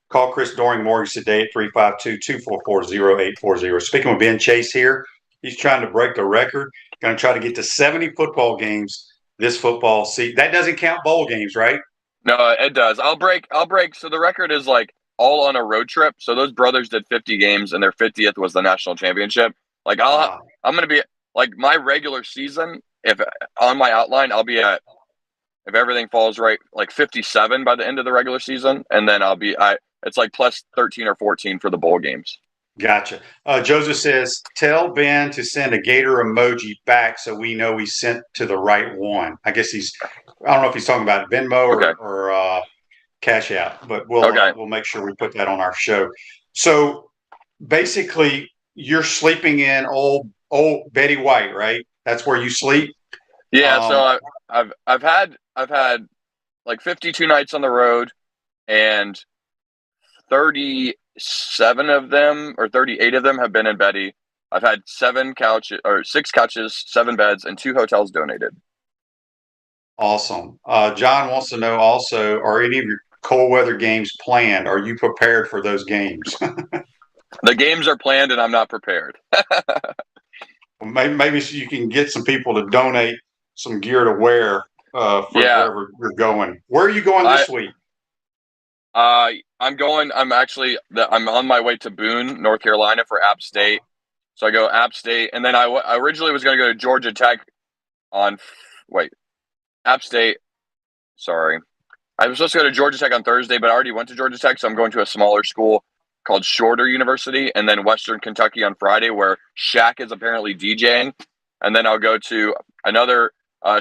Call Chris Doring Mortgage today at 352-244-0840. Speaking with Ben Chase here, he's trying to break the record. Going to try to get to 70 football games this football season. That doesn't count bowl games, right? No, it does. I'll break. So the record is like all on a road trip. So those brothers did 50 games and their 50th was the national championship. Like I'm going to be like my regular season. If on my outline, I'll be at, if everything falls right, like 57 by the end of the regular season. And then it's like plus 13 or 14 for the bowl games. Gotcha. Joseph says, tell Ben to send a gator emoji back so we know he sent to the right one. I guess I don't know if he's talking about Venmo or Cash App, but we'll make sure we put that on our show. So basically, you're sleeping in old Betty White, right? That's where you sleep. Yeah. So I've had like 52 nights on the road, and 37 of them or 38 of them have been in Betty. I've had 6 couches, 7 beds, and 2 hotels donated. Awesome. John wants to know also, are any of your cold weather games planned. Are you prepared for those games? The games are planned, and I'm not prepared. Maybe so you can get some people to donate some gear to wear for wherever you're going. Where are you going this week? I'm on my way to Boone, North Carolina for App State. So I go App State, and then I originally was going to go to Georgia Tech App State. Sorry. I was supposed to go to Georgia Tech on Thursday, but I already went to Georgia Tech, so I'm going to a smaller school called Shorter University, and then Western Kentucky on Friday, where Shaq is apparently DJing. And then I'll go to another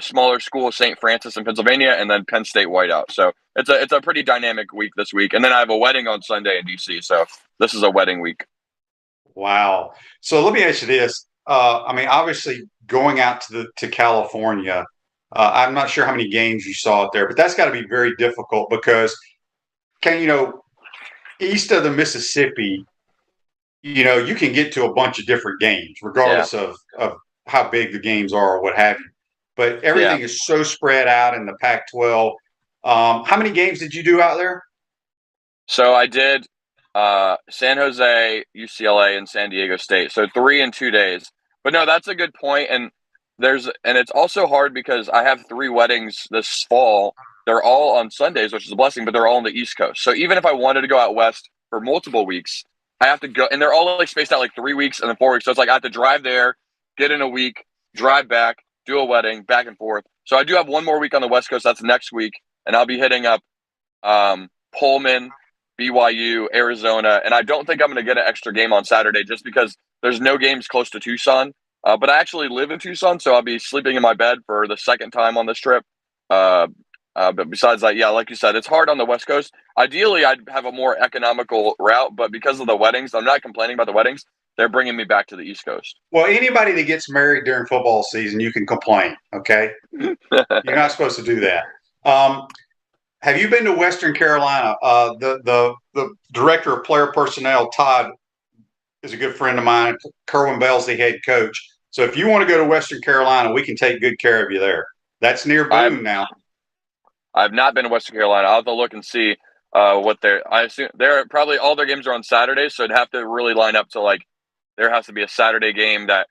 smaller school, St. Francis in Pennsylvania, and then Penn State Whiteout. So it's a pretty dynamic week this week. And then I have a wedding on Sunday in DC, so this is a wedding week. Wow. So let me ask you this. Obviously going out to California, I'm not sure how many games you saw out there, but that's got to be very difficult because east of the Mississippi, you can get to a bunch of different games, regardless of how big the games are or what have you. But everything is so spread out in the Pac-12. How many games did you do out there? So I did San Jose, UCLA, and San Diego State. So 3 in 2 days. But no, that's a good point. And it's also hard because I have 3 weddings this fall. They're all on Sundays, which is a blessing, but they're all on the East Coast. So even if I wanted to go out west for multiple weeks, I have to go, and they're all like spaced out like 3 weeks and then 4 weeks. So it's like I have to drive there, get in a week, drive back, do a wedding, back and forth. So I do have one more week on the West Coast. That's next week, and I'll be hitting up Pullman, BYU, Arizona, and I don't think I'm going to get an extra game on Saturday just because there's no games close to Tucson. But I actually live in Tucson, so I'll be sleeping in my bed for the second time on this trip. But besides that, like you said, it's hard on the West Coast. Ideally, I'd have a more economical route, but because of the weddings, I'm not complaining about the weddings. They're bringing me back to the East Coast. Well, anybody that gets married during football season, you can complain, okay? You're not supposed to do that. Have you been to Western Carolina? The director of player personnel, Todd, is a good friend of mine. Kerwin Bell's the head coach. So if you want to go to Western Carolina, we can take good care of you there. That's near Boone now. I've not been to Western Carolina. I'll have to look and see what I assume they're probably all their games are on Saturdays, so it'd have to really line up to like there has to be a Saturday game that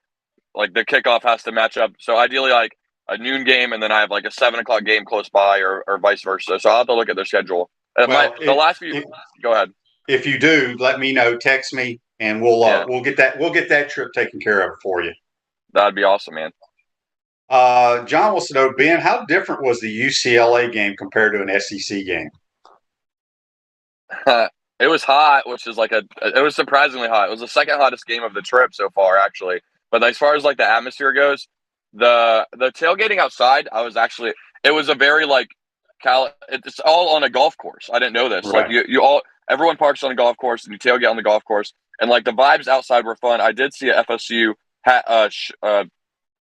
like the kickoff has to match up. So ideally like a noon game, and then I have like a 7 o'clock game close by, or vice versa. So I'll have to look at their schedule. Go ahead. If you do, let me know. Text me, and we'll get that trip taken care of for you. That'd be awesome, man. John wants to know, Ben, how different was the UCLA game compared to an SEC game? It was hot, which is it was surprisingly hot. It was the second hottest game of the trip so far, actually. But as far as like the atmosphere goes, the tailgating outside, it was a very it's all on a golf course. I didn't know this. Right. Like everyone parks on a golf course and you tailgate on the golf course, and like the vibes outside were fun. I did see a FSU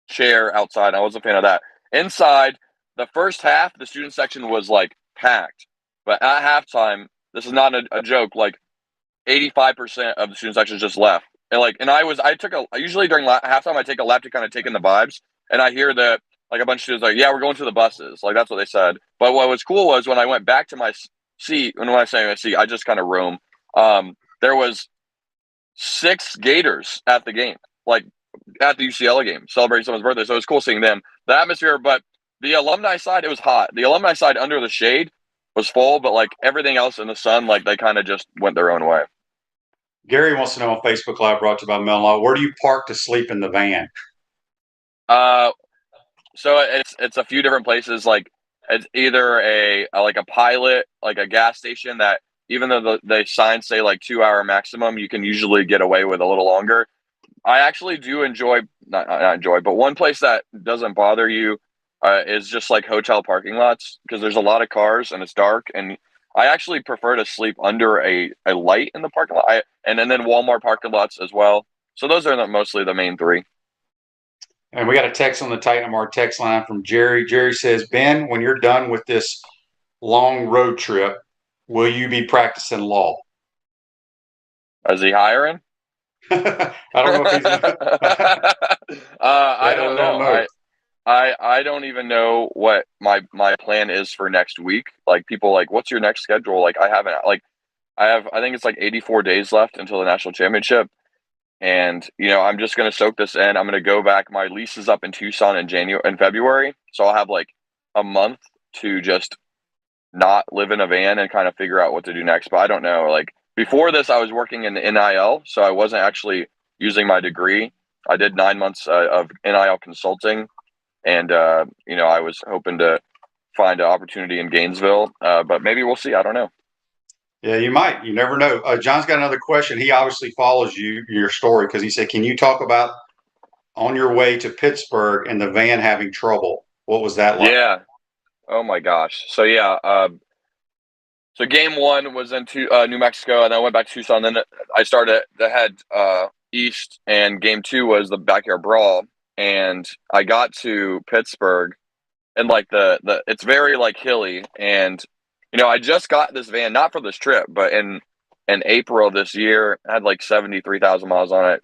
chair outside. I was a fan of that. Inside, the first half, the student section was like packed, but at halftime, this is not a joke. Like 85% of the student section just left. And usually during halftime, I take a lap to kind of take in the vibes, and I hear that like a bunch of students like, yeah, we're going to the buses. Like that's what they said. But what was cool was when I went back to my seat, and when I say my seat, I just kind of roam. There was 6 Gators at the game, like at the UCLA game, celebrating someone's birthday. So it was cool seeing them. The atmosphere, but the alumni side, it was hot. The alumni side under the shade was full, but like everything else in the sun, like they kind of just went their own way. Gary wants to know on Facebook Live, brought to you by Mellon Law, where do you park to sleep in the van? So it's a few different places. Like it's either a Pilot, like a gas station that even though the signs say like 2-hour maximum, you can usually get away with a little longer. I actually do enjoy, not enjoy, but one place that doesn't bother you is just like hotel parking lots, because there's a lot of cars and it's dark, and I actually prefer to sleep under a light in the parking lot, and then Walmart parking lots as well. So those are mostly the main 3. And we got a text on the Titan Mart text line from Jerry. Jerry says, Ben, when you're done with this long road trip, will you be practicing law? Is he hiring? I don't know if he's. I don't know. I don't even know what my plan is for next week. Like, people like, what's your next schedule? Like, I think it's like 84 days left until the national championship. And, I'm just going to soak this in. I'm going to go back. My lease is up in Tucson in February. So I'll have like a month to just not live in a van and kind of figure out what to do next. But I don't know. Like, before this, I was working in NIL. So I wasn't actually using my degree. I did 9 months of NIL consulting. And, I was hoping to find an opportunity in Gainesville, but maybe we'll see. I don't know. Yeah, you might. You never know. John's got another question. He obviously follows your story because he said, can you talk about on your way to Pittsburgh and the van having trouble? What was that like? Yeah. Oh, my gosh. So, yeah. So game 1 was in New Mexico, and then I went back to Tucson. Then I started to head east, and game 2 was the backyard brawl. And I got to Pittsburgh, and like it's very like hilly, and I just got this van, not for this trip, but in April of this year. It had like 73,000 miles on it.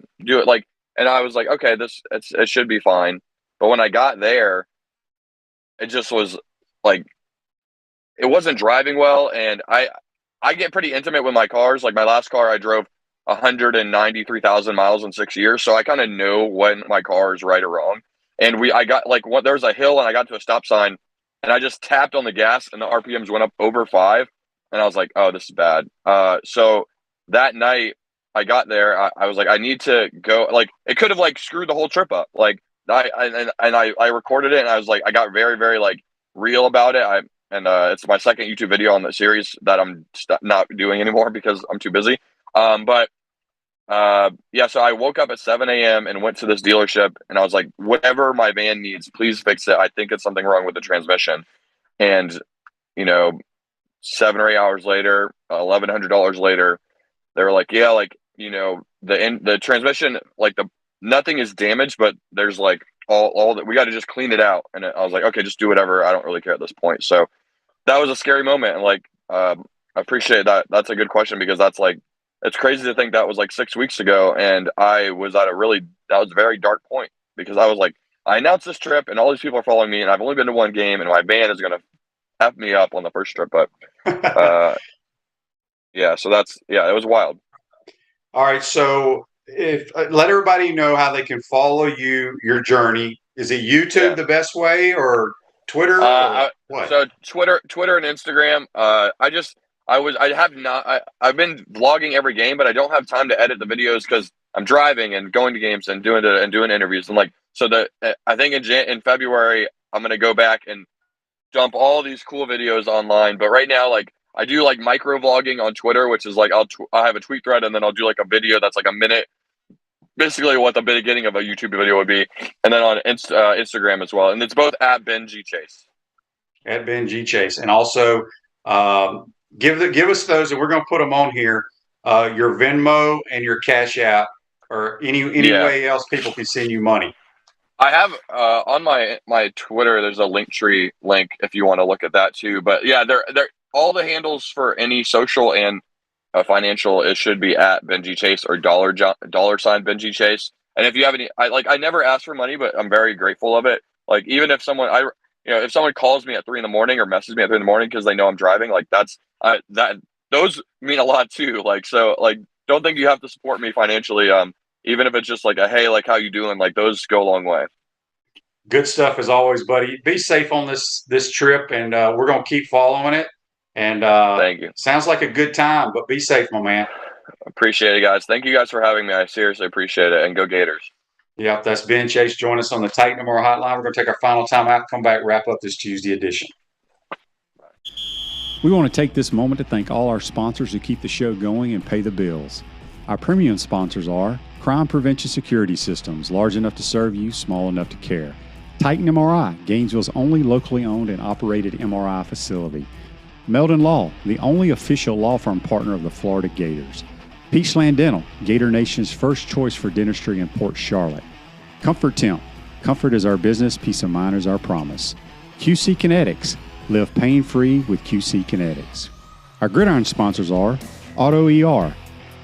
And I was like, okay, it should be fine. But when I got there, it just was like, it wasn't driving well, and I get pretty intimate with my cars. Like, my last car, I drove 193,000 miles in 6 years, so I kind of know when my car is right or wrong. And I got there was a hill, and I got to a stop sign, and I just tapped on the gas, and the RPMs went up over 5, and I was like, oh, this is bad. So that night I got there, I was like, I need to go. Like, it could have like screwed the whole trip up. Like, I recorded it, and I was like, I got very, very like real about it. It's my second YouTube video on the series that I'm not doing anymore because I'm too busy. So I woke up at 7 a.m. and went to this dealership, and I was like, whatever my van needs, please fix it. I think it's something wrong with the transmission. And, 7 or 8 hours later, $1,100 later, they were like, yeah, like, the transmission, like nothing is damaged, but there's like all that we got to just clean it out. And I was like, okay, just do whatever. I don't really care at this point. So that was a scary moment. And like, I appreciate that. That's a good question, because that's like, it's crazy to think that was like 6 weeks ago, and I was at that was a very dark point, because I was like, I announced this trip, and all these people are following me, and I've only been to one game, and my van is going to F me up on the first trip. But so it was wild. All right. So let everybody know how they can follow your journey. Is it YouTube the best way, or Twitter? Or what? So Twitter and Instagram. I've been vlogging every game, but I don't have time to edit the videos because I'm driving and going to games and doing interviews. And like, so I think in February, I'm going to go back and dump all these cool videos online. But right now, like, I do like micro vlogging on Twitter, which is like, I'll have a tweet thread, and then I'll do like a video that's like a minute, basically what the beginning of a YouTube video would be. And then on Instagram as well. And it's both at Ben G Chase. At Ben G Chase. And also, give us those, and we're going to put them on here. Your Venmo and your Cash App, or any way else people can send you money. I have on my Twitter, there's a Linktree link if you want to look at that too. But yeah, they're all the handles for any social and financial. It should be at Benji Chase or $sign Benji Chase. And if you have any, I never ask for money, but I'm very grateful of it. Like, even if someone if someone calls me at 3 a.m. or messages me at 3 a.m. because they know I'm driving, like, those mean a lot too. Like, so like, don't think you have to support me financially. Even if it's just like a, hey, like, how you doing? Like, those go a long way. Good stuff as always, buddy. Be safe on this trip, and we're going to keep following it. And thank you. Sounds like a good time, but be safe, my man. Appreciate it, guys. Thank you guys for having me. I seriously appreciate it, and go Gators. Yep, that's Ben Chase. Join us on the Titan Tomorrow Hotline. We're going to take our final time out, come back, wrap up this Tuesday edition. We want to take this moment to thank all our sponsors who keep the show going and pay the bills. Our premium sponsors are Crime Prevention Security Systems, large enough to serve you, small enough to care. Titan MRI, Gainesville's only locally owned and operated MRI facility. Meldon Law, the only official law firm partner of the Florida Gators. Peachland Dental, Gator Nation's first choice for dentistry in Port Charlotte. Comfort Temp, comfort is our business, peace of mind is our promise. QC Kinetics, live pain-free with QC Kinetics. Our gridiron sponsors are Auto ER,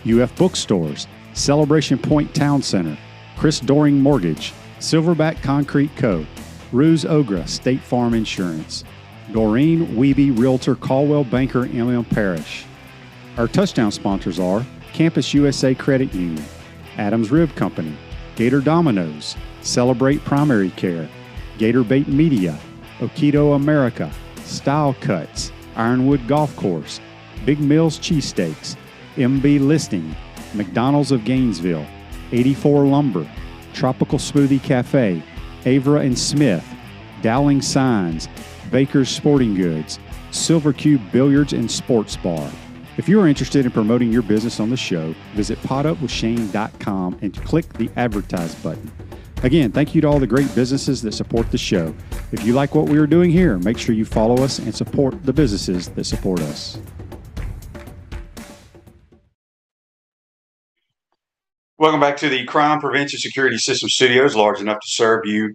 UF Bookstores, Celebration Point Town Center, Chris Doring Mortgage, Silverback Concrete Co., Ruse Ogra, State Farm Insurance. Doreen Wiebe, Realtor, Caldwell Banker, M.M. Parish. Our touchdown sponsors are Campus USA Credit Union, Adams Rib Company, Gator Dominoes, Celebrate Primary Care, Gator Bait Media, Okido America, Style Cuts, Ironwood Golf Course, Big Mills Cheesesteaks, MB Listing, McDonald's of Gainesville, 84 Lumber, Tropical Smoothie Cafe, Avra and Smith, Dowling Signs, Baker's Sporting Goods, Silver Cube Billiards and Sports Bar. If you are interested in promoting your business on the show, visit potupwithshane.com and click the Advertise button. Again, thank you to all the great businesses that support the show. If you like what we are doing here, make sure you follow us and support the businesses that support us. Welcome back to the Crime Prevention Security System Studios, large enough to serve you,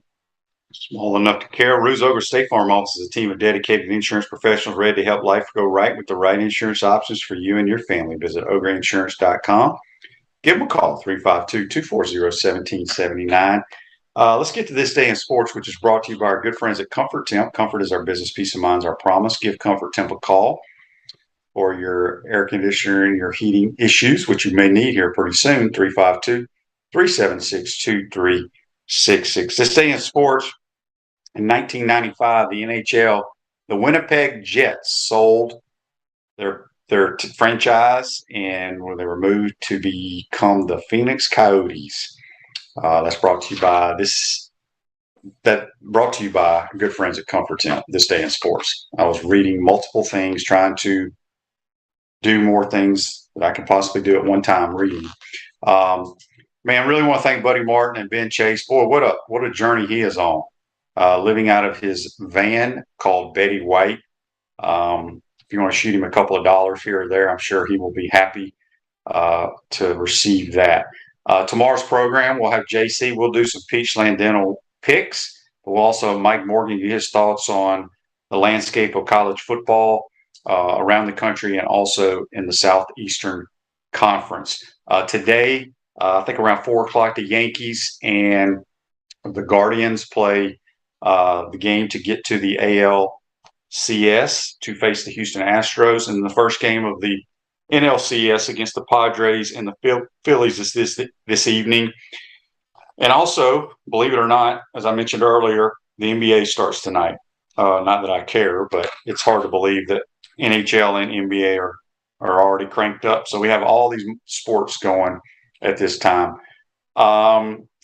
small enough to care. Ruse Ogre State Farm Office is a team of dedicated insurance professionals ready to help life go right with the right insurance options for you and your family. Visit ogreinsurance.com. Give them a call, 352-240-1779. Let's get to this day in sports, which is brought to you by our good friends at Comfort Temp. Comfort is our business, peace of mind is our promise. Give Comfort Temp a call for your air conditioner and your heating issues, which you may need here pretty soon, 352-376-2366. This day in sports, in 1995, the NHL, the Winnipeg Jets sold their franchise and they were moved to become the Phoenix Coyotes. That's brought to you by good friends at Comfort Temp. This day in sports, I was reading multiple things, trying to do more things that I could possibly do at one time. Reading, man, really want to thank Buddy Martin and Ben Chase. Boy, what a journey he is on. Living out of his van called Betty White. If you want to shoot him a couple of dollars here or there, I'm sure he will be happy to receive that. Tomorrow's program, we'll have JC. We'll do some Peachland Dental picks. But we'll also have Mike Morgan give his thoughts on the landscape of college football around the country and also in the Southeastern Conference. Today, I think around 4 o'clock, the Yankees and the Guardians play the game to get to the ALCS to face the Houston Astros. And the first game of the NLCS against the Padres and the Phillies is this evening. And also, believe it or not, as I mentioned earlier, the NBA starts tonight. Not that I care, but it's hard to believe that NHL and NBA are already cranked up. So we have all these sports going at this time.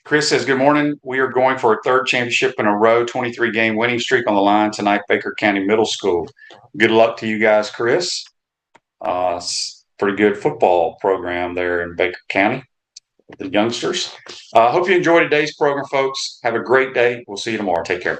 Chris says, good morning. We are going for a third championship in a row, 23-game winning streak on the line tonight, Baker County Middle School. Good luck to you guys, Chris. Pretty good football program there in Baker County, the youngsters. Hope you enjoyed today's program, folks. Have a great day. We'll see you tomorrow. Take care.